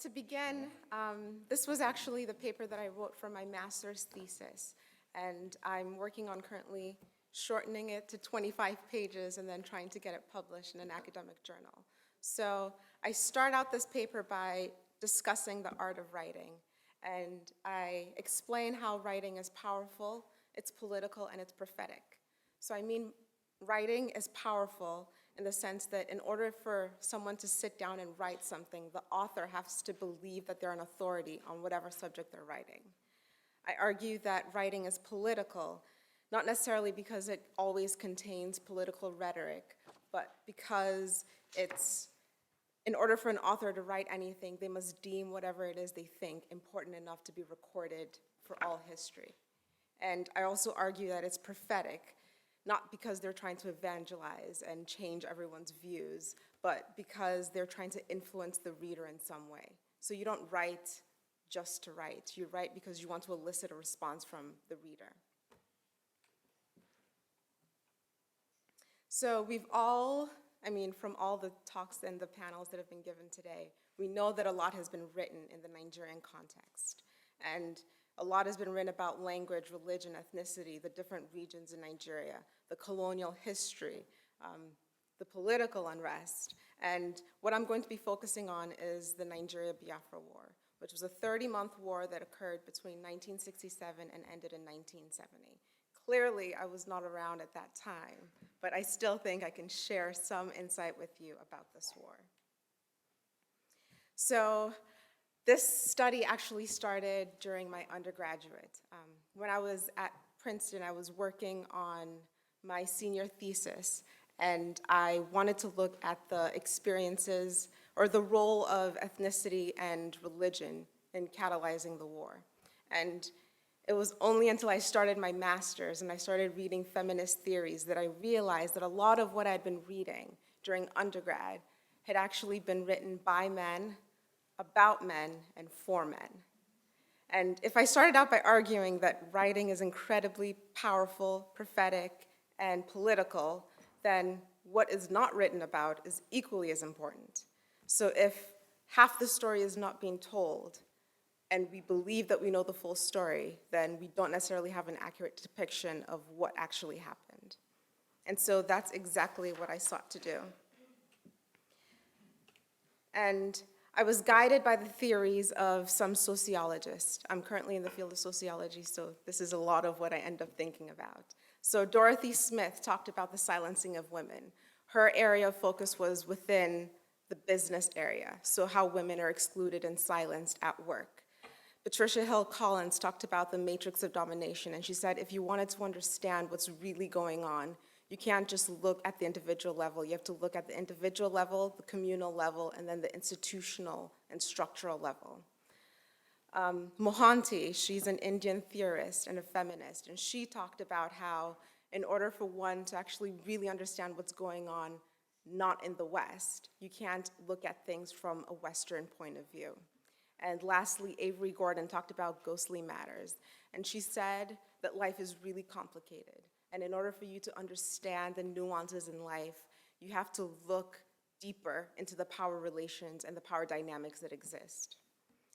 to begin, this was actually the paper that I wrote for my master's thesis, and I'm working on currently shortening it to 25 pages and then trying to get it published in an academic journal. So I start out this paper by discussing the art of writing, and I explain how writing is powerful, it's political, and it's prophetic. So I mean, writing is powerful in the sense that in order for someone to sit down and write something, the author has to believe that they're an authority on whatever subject they're writing. I argue that writing is political, not necessarily because it always contains political rhetoric, but because in order for an author to write anything, they must deem whatever it is they think important enough to be recorded for all history. And I also argue that it's prophetic, not because they're trying to evangelize and change everyone's views, but because they're trying to influence the reader in some way. So you don't write just to write. You write because you want to elicit a response from the reader. So we've all, from all the talks and the panels that have been given today, we know that a lot has been written in the Nigerian context. And a lot has been written about language, religion, ethnicity, the different regions in Nigeria, the colonial history, the political unrest. And what I'm going to be focusing on is the Nigeria-Biafra War, which was a 30-month war that occurred between 1967 and ended in 1970. Clearly, I was not around at that time, but I still think I can share some insight with you about this war. So this study actually started during my undergraduate. When I was at Princeton, I was working on my senior thesis, and I wanted to look at the experiences or the role of ethnicity and religion in catalyzing the war. And it was only until I started my master's and I started reading feminist theories that I realized that a lot of what I'd been reading during undergrad had actually been written by men, about men, and for men. And if I started out by arguing that writing is incredibly powerful, prophetic, and political, then what is not written about is equally as important. So if half the story is not being told, and we believe that we know the full story, then we don't necessarily have an accurate depiction of what actually happened. And so that's exactly what I sought to do. And I was guided by the theories of some sociologists. I'm currently in the field of sociology, so this is a lot of what I end up thinking about. So Dorothy Smith talked about the silencing of women. Her area of focus was within the business area, so how women are excluded and silenced at work. Patricia Hill Collins talked about the matrix of domination, and she said if you wanted to understand what's really going on, you can't just look at the individual level. You have to look at the individual level, the communal level, and then the institutional and structural level. Mohanty, she's an Indian theorist and a feminist, and she talked about how in order for one to actually really understand what's going on, not in the West, you can't look at things from a Western point of view. And lastly, Avery Gordon talked about ghostly matters, and she said that life is really complicated. And in order for you to understand the nuances in life, you have to look deeper into the power relations and the power dynamics that exist.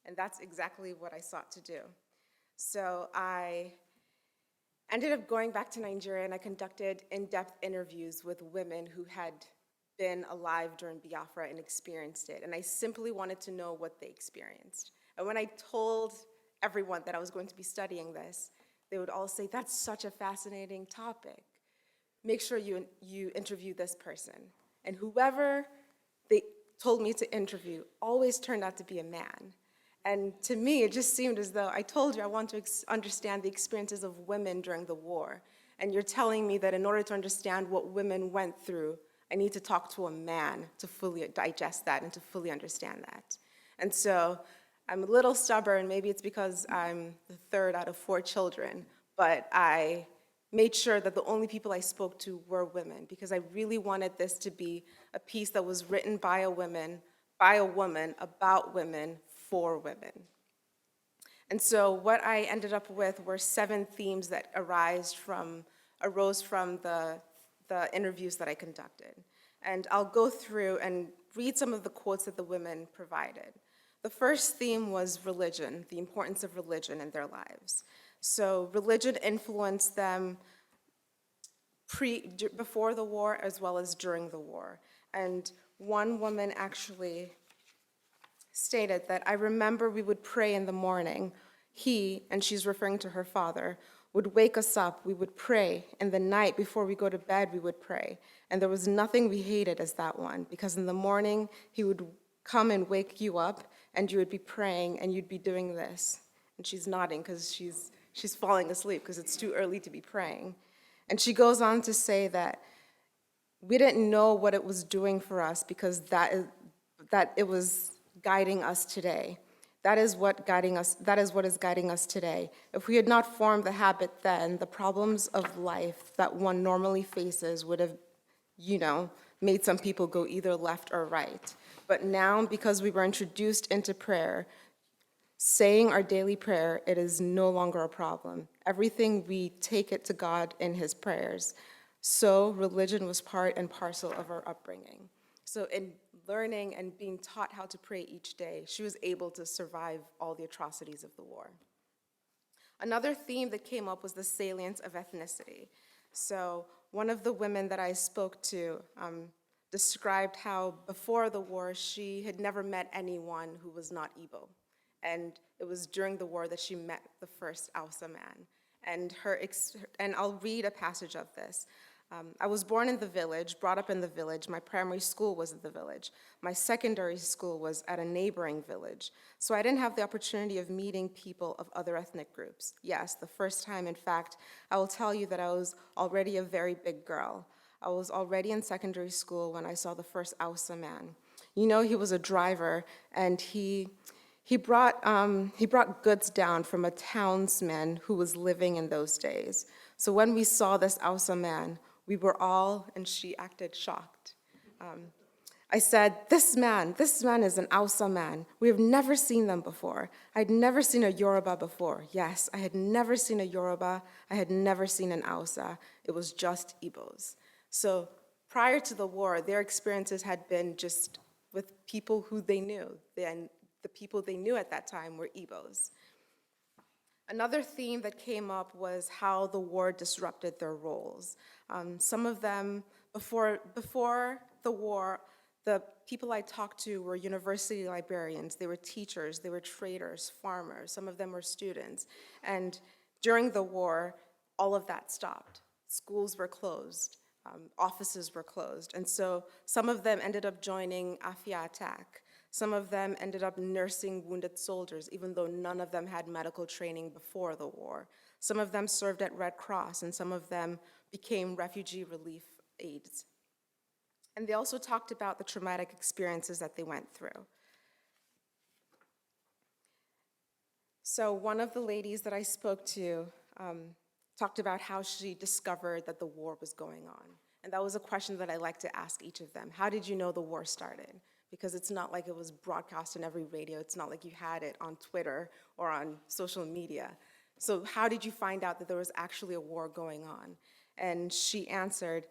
And that's exactly what I sought to do. So I ended up going back to Nigeria, and I conducted in-depth interviews with women who had been alive during Biafra and experienced it. And I simply wanted to know what they experienced. And when I told everyone that I was going to be studying this, they would all say, that's such a fascinating topic. Make sure you interview this person. And whoever they told me to interview always turned out to be a man. And to me, it just seemed as though I told you I want to understand the experiences of women during the war. And you're telling me that in order to understand what women went through, I need to talk to a man to fully digest that and to fully understand that. And so I'm a little stubborn. Maybe it's because I'm the third out of 4 children, but I made sure that the only people I spoke to were women because I really wanted this to be a piece that was written by a woman, about women, for women. And so what I ended up with were 7 themes that arose from the interviews that I conducted. And I'll go through and read some of the quotes that the women provided. The first theme was religion, the importance of religion in their lives. So religion influenced them before the war as well as during the war. And one woman actually stated that, "I remember we would pray in the morning. He," and she's referring to her father, "would wake us up, we would pray. In the night before we go to bed, we would pray. And there was nothing we hated as that one, because in the morning he would come and wake you up and you would be praying and you'd be doing this." And she's nodding because she's falling asleep because it's too early to be praying. And she goes on to say that we didn't know what it was doing for us because that it was guiding us today. That is what is guiding us today. If we had not formed the habit then, the problems of life that one normally faces would have, made some people go either left or right. But now, because we were introduced into prayer, saying our daily prayer, it is no longer a problem. Everything, we take it to God in his prayers. So religion was part and parcel of our upbringing. So in learning and being taught how to pray each day, she was able to survive all the atrocities of the war. Another theme that came up was the salience of ethnicity. So one of the women that I spoke to described how before the war she had never met anyone who was not Igbo. And it was during the war that she met the first Hausa man. And I'll read a passage of this. I was born in the village, brought up in the village. My primary school was in the village. My secondary school was at a neighboring village. So I didn't have the opportunity of meeting people of other ethnic groups. Yes, the first time, in fact, I will tell you that I was already a very big girl. I was already in secondary school when I saw the first Hausa man. He was a driver, and he brought goods down from a townsman who was living in those days. So when we saw this Hausa man, we were all, and she acted shocked. I said, this man is an Hausa man. We have never seen them before. I'd never seen a Yoruba before. Yes, I had never seen a Yoruba. I had never seen an Hausa. It was just Igbos. So prior to the war, their experiences had been just with people who they knew. And the people they knew at that time were Igbos. Another theme that came up was how the war disrupted their roles. Some of them, before the war, the people I talked to were university librarians, they were teachers, they were traders, farmers, some of them were students. And during the war, all of that stopped. Schools were closed, offices were closed. And so some of them ended up joining Afia Attack. Some of them ended up nursing wounded soldiers, even though none of them had medical training before the war. Some of them served at Red Cross, and some of them became refugee relief aides. And they also talked about the traumatic experiences that they went through. So one of the ladies that I spoke to talked about how she discovered that the war was going on. And that was a question that I like to ask each of them. How did you know the war started? Because it's not like it was broadcast on every radio. It's not like you had it on Twitter or on social media. So how did you find out that there was actually a war going on? And she answered,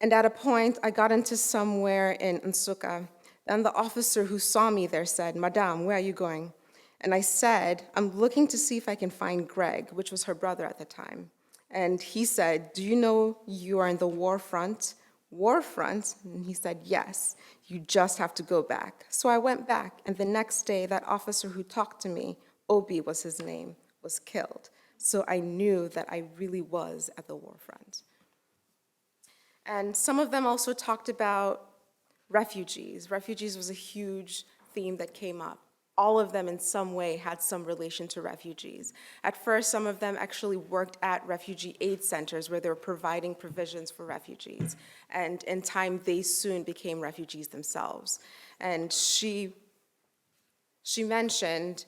and at a point, I got into somewhere in Nsukka, and the officer who saw me there said, "Madame, where are you going?" And I said, "I'm looking to see if I can find Greg," which was her brother at the time. And he said, "Do you know you are in the war front?" War front? And he said, "Yes, you just have to go back." So I went back, and the next day, that officer who talked to me, Obi was his name, was killed. So I knew that I really was at the war front. And some of them also talked about refugees. Refugees was a huge theme that came up. All of them in some way had some relation to refugees. At first, some of them actually worked at refugee aid centers where they were providing provisions for refugees. And in time, they soon became refugees themselves. And she mentioned,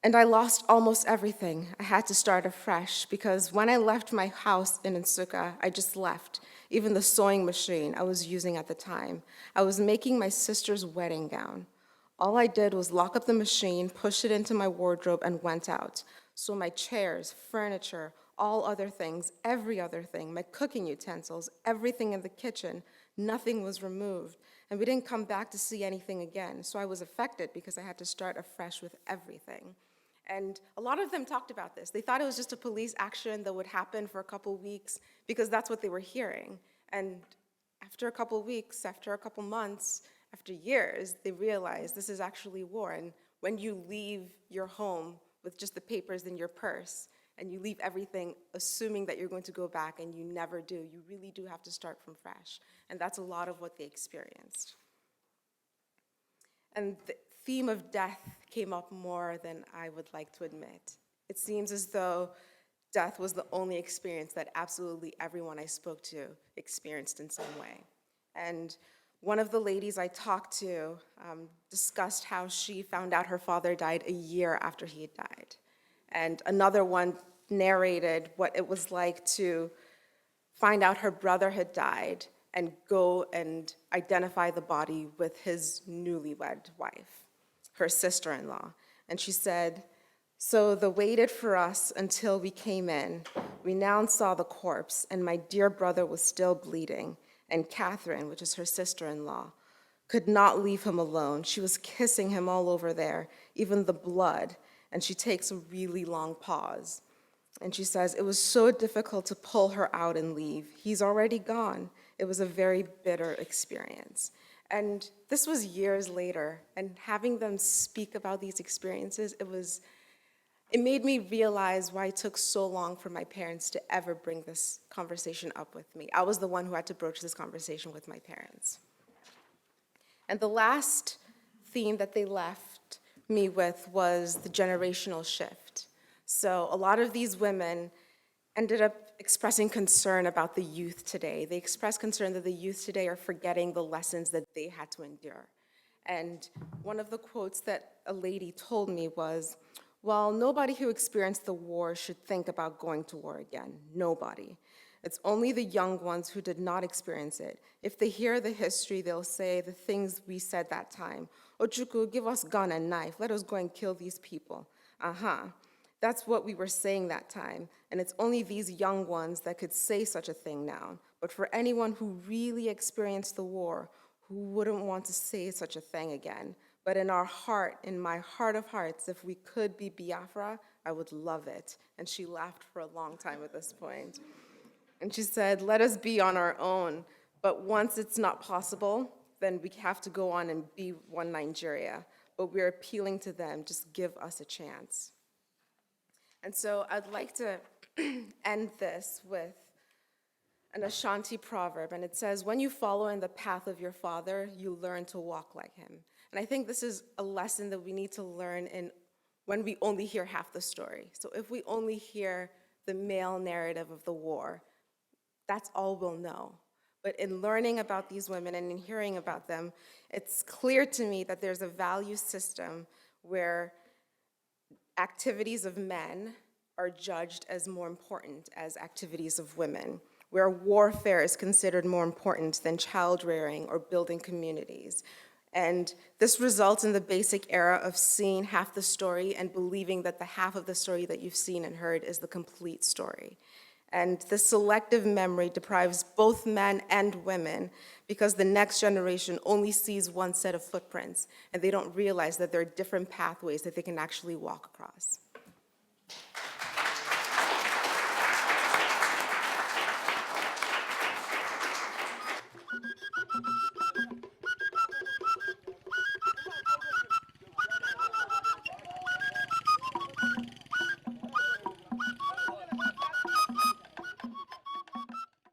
and I lost almost everything. I had to start afresh because when I left my house in Nsukka, I just left. Even the sewing machine I was using at the time. I was making my sister's wedding gown. All I did was lock up the machine, push it into my wardrobe, and went out. So my chairs, furniture, all other things, every other thing, my cooking utensils, everything in the kitchen, nothing was removed. And we didn't come back to see anything again. So I was affected because I had to start afresh with everything. And a lot of them talked about this. They thought it was just a police action that would happen for a couple weeks because that's what they were hearing. And after a couple weeks, after a couple months, after years, they realized this is actually war. And when you leave your home with just the papers in your purse, and you leave everything assuming that you're going to go back and you never do, you really do have to start from fresh. And that's a lot of what they experienced. And the theme of death came up more than I would like to admit. It seems as though death was the only experience that absolutely everyone I spoke to experienced in some way. And one of the ladies I talked to discussed how she found out her father died a year after he had died. And another one narrated what it was like to find out her brother had died and go and identify the body with his newlywed wife, her sister-in-law. And she said, "So they waited for us until we came in. We now saw the corpse, and my dear brother was still bleeding. And Catherine, which is her sister-in-law, could not leave him alone. She was kissing him all over there, even the blood." And she takes a really long pause. And she says, "It was so difficult to pull her out and leave. He's already gone. It was a very bitter experience." And this was years later. And having them speak about these experiences, it made me realize why it took so long for my parents to ever bring this conversation up with me. I was the one who had to broach this conversation with my parents. And the last theme that they left me with was the generational shift. So a lot of these women ended up expressing concern about the youth today. They expressed concern that the youth today are forgetting the lessons that they had to endure. And one of the quotes that a lady told me was, "Well, nobody who experienced the war should think about going to war again. Nobody. It's only the young ones who did not experience it. If they hear the history, they'll say the things we said that time. Ojuku, give us gun and knife. Let us go and kill these people. That's what we were saying that time, and it's only these young ones that could say such a thing now. But for anyone who really experienced the war, who wouldn't want to say such a thing again? But in our heart, in my heart of hearts, if we could be Biafra, I would love it." And she laughed for a long time at this point. And she said, "Let us be on our own, but once it's not possible, then we have to go on and be one Nigeria. But we're appealing to them, just give us a chance." And so I'd like to end this with an Ashanti proverb, and it says, "When you follow in the path of your father, you learn to walk like him." And I think this is a lesson that we need to learn when we only hear half the story. So if we only hear the male narrative of the war, that's all we'll know. But in learning about these women and in hearing about them, it's clear to me that there's a value system where activities of men are judged as more important as activities of women, where warfare is considered more important than child rearing or building communities. And this results in the basic era of seeing half the story and believing that the half of the story that you've seen and heard is the complete story. And this selective memory deprives both men and women because the next generation only sees one set of footprints and they don't realize that there are different pathways that they can actually walk across.